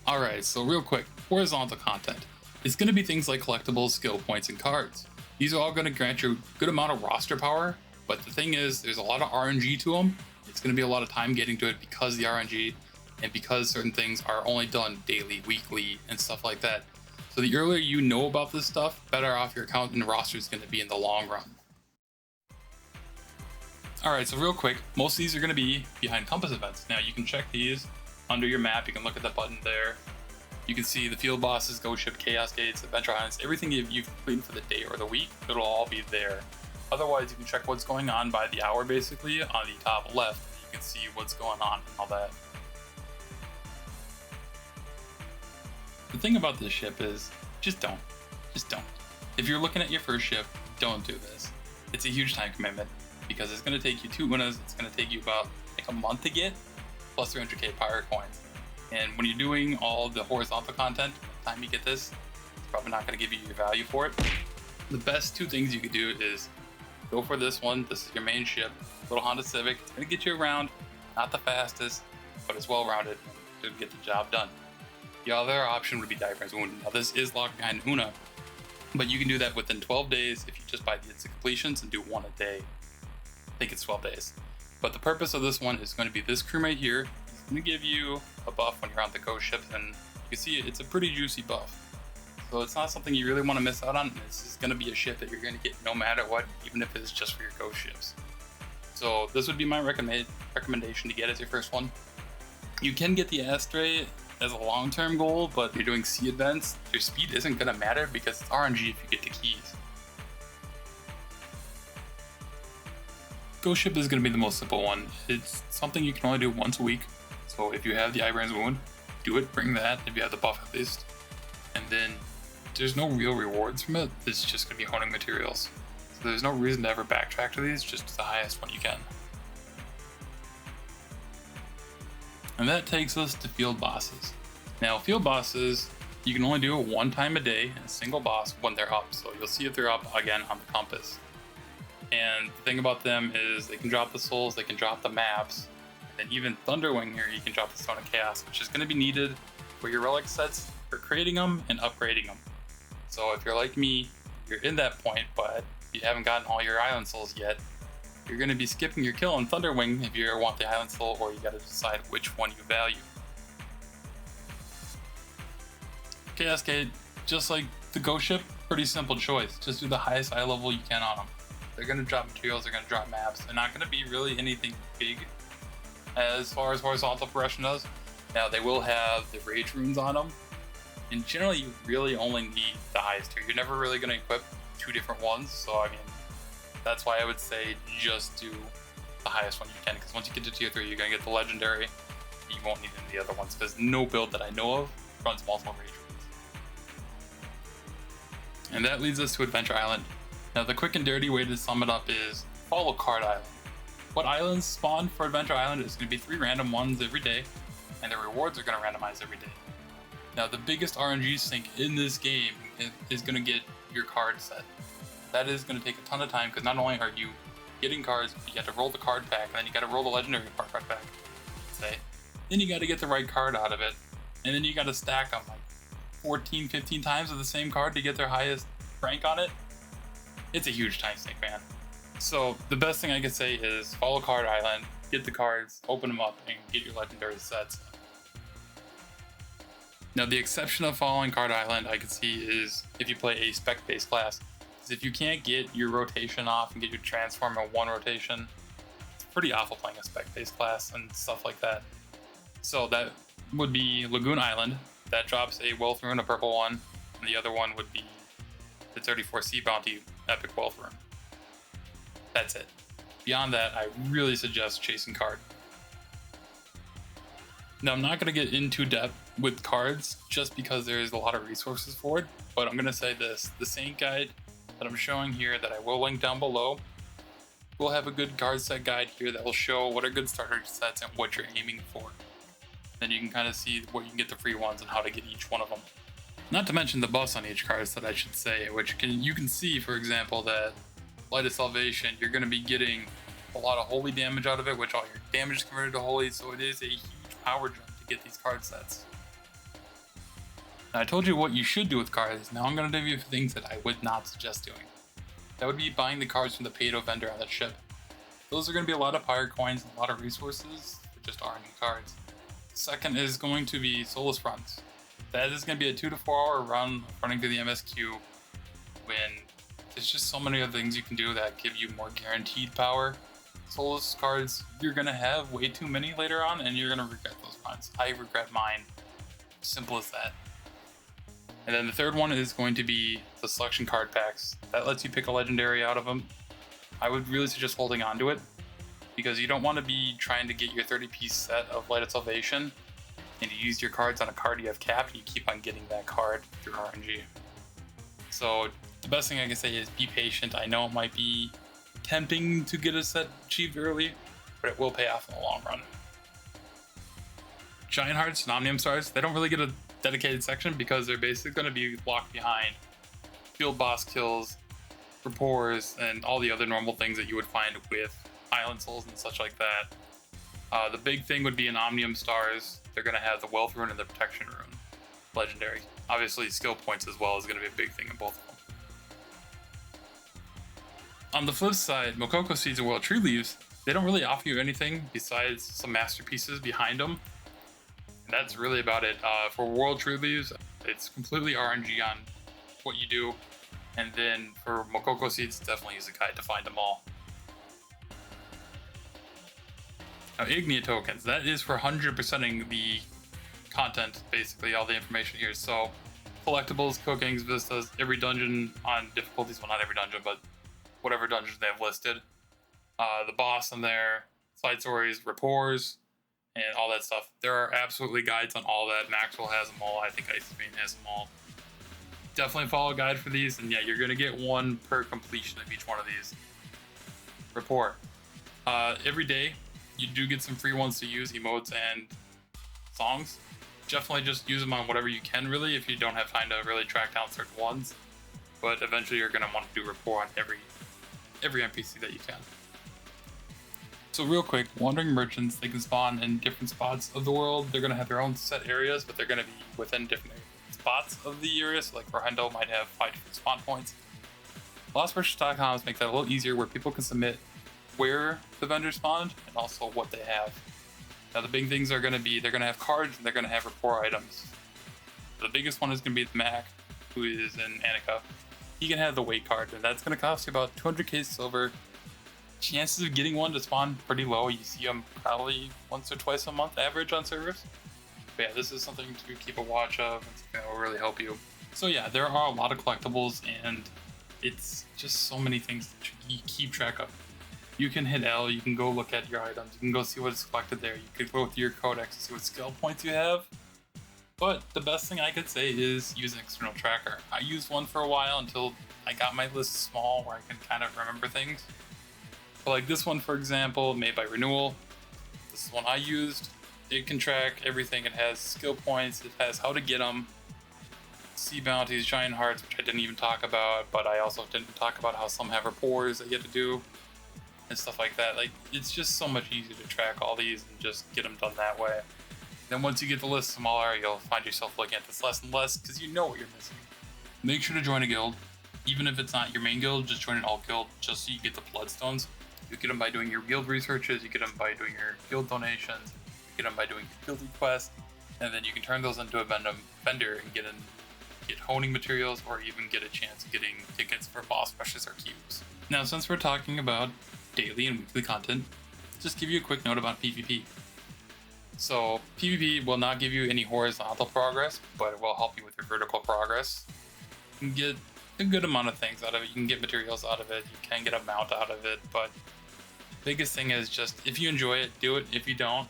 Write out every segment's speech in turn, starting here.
Alright, so real quick, horizontal content. It's going to be things like collectibles, skill points, and cards. These are all going to grant you a good amount of roster power, but the thing is, there's a lot of RNG to them. It's going to be a lot of time getting to it because of the RNG, and because certain things are only done daily, weekly, and stuff like that. So the earlier you know about this stuff, better off your account and roster is going to be in the long run. Alright, so real quick, most of these are going to be behind compass events. Now you can check these under your map, you can look at the button there. You can see the field bosses, ghost ship, chaos gates, adventure islands, everything you've completed for the day or the week, it'll all be there. Otherwise, you can check what's going on by the hour basically on the top left. You can see what's going on and all that. The thing about this ship is, just don't. If you're looking at your first ship, don't do this. It's a huge time commitment because it's going to take you 2 winners, it's going to take you about like a month to get, plus 300k pirate coins. And when you're doing all the horizontal content, by the time you get this, it's probably not going to give you your value for it. The best 2 things you could do is go for this one. This is your main ship, little Honda Civic. It's going to get you around, not the fastest, but it's well rounded to get the job done. The other option would be Diaphragm's Wound. Now this is locked behind Una, but you can do that within 12 days if you just buy the instant completions and do 1 a day. I think it's 12 days. But the purpose of this one is going to be this crewmate here. It's going to give you a buff when you're on the ghost ships, and you can see it's a pretty juicy buff. So it's not something you really want to miss out on. This is going to be a ship that you're going to get no matter what, even if it's just for your ghost ships. So this would be my recommendation to get as your first one. You can get the Astray as a long-term goal, but if you're doing sea events, your speed isn't going to matter because it's RNG if you get the keys. Ghost ship is going to be the most simple one. It's something you can only do once a week. So if you have the Iron's Wound, do it, bring that if you have the buff at least. And then there's no real rewards from it. It's just going to be honing materials. So there's no reason to ever backtrack to these, just the highest one you can. And that takes us to field bosses. Now field bosses, you can only do it 1 time a day, a single boss when they're up. So you'll see if they're up again on the compass. And the thing about them is they can drop the souls, they can drop the maps, and then even Thunderwing here, you can drop the Stone of Chaos, which is going to be needed for your relic sets, for creating them and upgrading them. So if you're like me, you're in that point, but you haven't gotten all your Island Souls yet, you're going to be skipping your kill on Thunderwing if you want the Island Soul, or you got to decide which one you value. Chaos Gate, just like the Ghost Ship, pretty simple choice. Just do the highest eye level you can on them. They're going to drop materials, they're going to drop maps. They're not going to be really anything big as far as horizontal progression does. Now they will have the rage runes on them, and generally you really only need the highest tier. You're never really going to equip 2 different ones, so I mean, that's why I would say just do the highest one you can, because once you get to tier 3, you're going to get the legendary. You won't need any of the other ones, because no build that I know of runs multiple rage runes. And that leads us to Adventure Island. Now the quick and dirty way to sum it up is follow Card Island. What islands spawn for Adventure Island is going to be 3 random ones every day, and the rewards are going to randomize every day. Now the biggest RNG sink in this game is going to get your card set. That is going to take a ton of time, because not only are you getting cards, but you have to roll the card pack, and then you got to roll the legendary card pack, say. Then you got to get the right card out of it, and then you got to stack them like 14, 15 times with the same card to get their highest rank on it. It's a huge time sink, man. So the best thing I could say is follow Card Island, get the cards, open them up, and get your legendary sets. Now the exception of following Card Island I could see is if you play a spec-based class. Because if you can't get your rotation off and get your transform in 1 rotation, it's pretty awful playing a spec-based class and stuff like that. So that would be Lagoon Island. That drops a Wealth Rune, a purple one, and the other one would be the 34 Sea Bounty Epic Wealth Rune. That's it. Beyond that, I really suggest chasing card. Now I'm not going to get into depth with cards just because there's a lot of resources for it, but I'm going to say this, the Saint guide that I'm showing here that I will link down below will have a good card set guide here that will show what are good starter sets and what you're aiming for. Then you can kind of see where you can get the free ones and how to get each one of them. Not to mention the buffs on each card set, I should say, which you can see, for example, that Light of Salvation, you're going to be getting a lot of holy damage out of it, which all your damage is converted to holy, so it is a huge power jump to get these card sets. Now, I told you what you should do with cards. Now I'm going to give you things that I would not suggest doing. That would be buying the cards from the pay-to vendor on the ship. Those are going to be a lot of fire coins and a lot of resources for just RNG cards. Second is going to be Soulless runs. That is going to be a 2 to 4 hour run running through the MSQ when there's just so many other things you can do that give you more guaranteed power. Soulless cards, you're going to have way too many later on and you're going to regret those runs. I regret mine. Simple as that. And then the third one is going to be the selection card packs. That lets you pick a legendary out of them. I would really suggest holding on to it because you don't want to be trying to get your 30-piece set of Light of Salvation and you use your cards on a card you have capped and you keep on getting that card through RNG. So the best thing I can say is be patient. I know it might be tempting to get a set achieved early, but it will pay off in the long run. Giant Hearts and Omnium Stars, they don't really get a dedicated section because they're basically going to be locked behind field boss kills, Rapports, and all the other normal things that you would find with Island Souls and such like that. The big thing would be in Omnium Stars. They're going to have the Wealth Rune and the Protection Rune. Legendary. Obviously, skill points as well is going to be a big thing in both of them. On the flip side, Mokoko Seeds and World Tree Leaves, they don't really offer you anything besides some masterpieces behind them. And that's really about it. For World Tree Leaves, it's completely RNG on what you do. And then for Mokoko Seeds, definitely use a guide to find them all. Now, Ignea tokens, that is for 100%ing the content, basically, all the information here. So, collectibles, cookings, vistas, every dungeon on difficulties, well, not every dungeon, but whatever dungeons they have listed. The boss in there, side stories, rapports, and all that stuff. There are absolutely guides on all that. Maxwell has them all. I think Ice Queen has them all. Definitely follow a guide for these, and yeah, you're going to get one per completion of each one of these. Rapport. Every day, you do get some free ones to use, emotes and songs. Definitely just use them on whatever you can, really, if you don't have time to really track down certain ones. But eventually, you're going to want to do rapport on every NPC that you can. So real quick, wandering merchants, they can spawn in different spots of the world. They're going to have their own set areas, but they're going to be within different spots of the area. So like Rohendo might have 5 different spawn points. LostPurchase.com makes that a little easier where people can submit where the vendor spawned and also what they have. Now the big things are going to be, they're going to have cards and they're going to have rapport items. The biggest one is going to be the Mac, who is in Annika. He can have the weight card, and that's going to cost you about 200k silver. Chances of getting one to spawn pretty low. You see them probably once or twice a month average on servers. But yeah, this is something to keep a watch of and something that will really help you. So yeah, there are a lot of collectibles and it's just so many things that you keep track of. You can hit L, you can go look at your items, you can go see what is collected there, you could go through your codex and see what skill points you have. But the best thing I could say is use an external tracker. I used one for a while until I got my list small where I can kind of remember things. But like this one, for example, made by Renewal. This is one I used. It can track everything. It has skill points. It has how to get them. Sea bounties, giant hearts, which I didn't even talk about, but I also didn't talk about how some have rapports that you have to do and stuff like that. Like, it's just so much easier to track all these and just get them done that way. Then once you get the list smaller, you'll find yourself looking at this less and less because you know what you're missing. Make sure to join a guild. Even if it's not your main guild, just join an alt guild just so you get the Bloodstones. You get them by doing your guild researches, you get them by doing your guild donations, you get them by doing your guild requests, and then you can turn those into a vendor and get honing materials or even get a chance of getting tickets for boss rushes or cubes. Now, since we're talking about daily and weekly content, just give you a quick note about PvP. So, PvP will not give you any horizontal progress, but it will help you with your vertical progress. You can get a good amount of things out of it. You can get materials out of it, you can get a mount out of it, but biggest thing is just, if you enjoy it, do it. If you don't,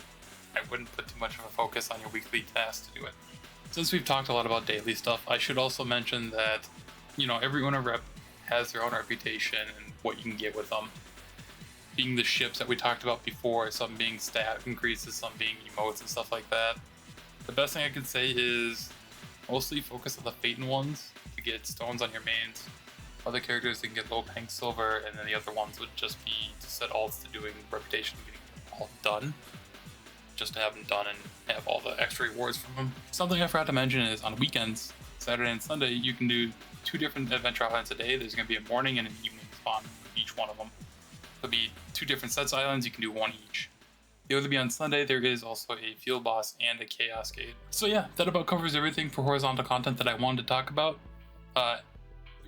I wouldn't put too much of a focus on your weekly tasks to do it. Since we've talked a lot about daily stuff, I should also mention that, you know, every owner rep has their own reputation and what you can get with them. Being the ships that we talked about before, some being stat increases, some being emotes and stuff like that. The best thing I could say is mostly focus on the Phaeton ones to get stones on your mains. Other characters you can get low pink silver, and then the other ones would just be to set alts to doing reputation getting all done. just to have them done and have all the extra rewards from them. Something I forgot to mention is on weekends, Saturday and Sunday, you can do 2 different adventure islands a day. There's going to be a morning and an evening spawn for each one of them. There'll be 2 different sets of islands, you can do 1 each. The other be on Sunday, there is also a field boss and a chaos gate. So yeah, that about covers everything for horizontal content that I wanted to talk about.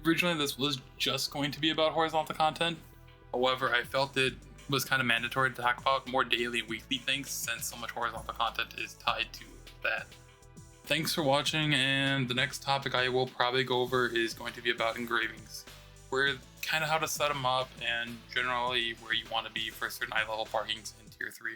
Originally this was just going to be about horizontal content. However, I felt it was kind of mandatory to talk about more daily and weekly things since so much horizontal content is tied to that. Thanks for watching, and the next topic I will probably go over is going to be about engravings. Where kind of how to set them up and generally where you want to be for certain eye level parkings in tier 3.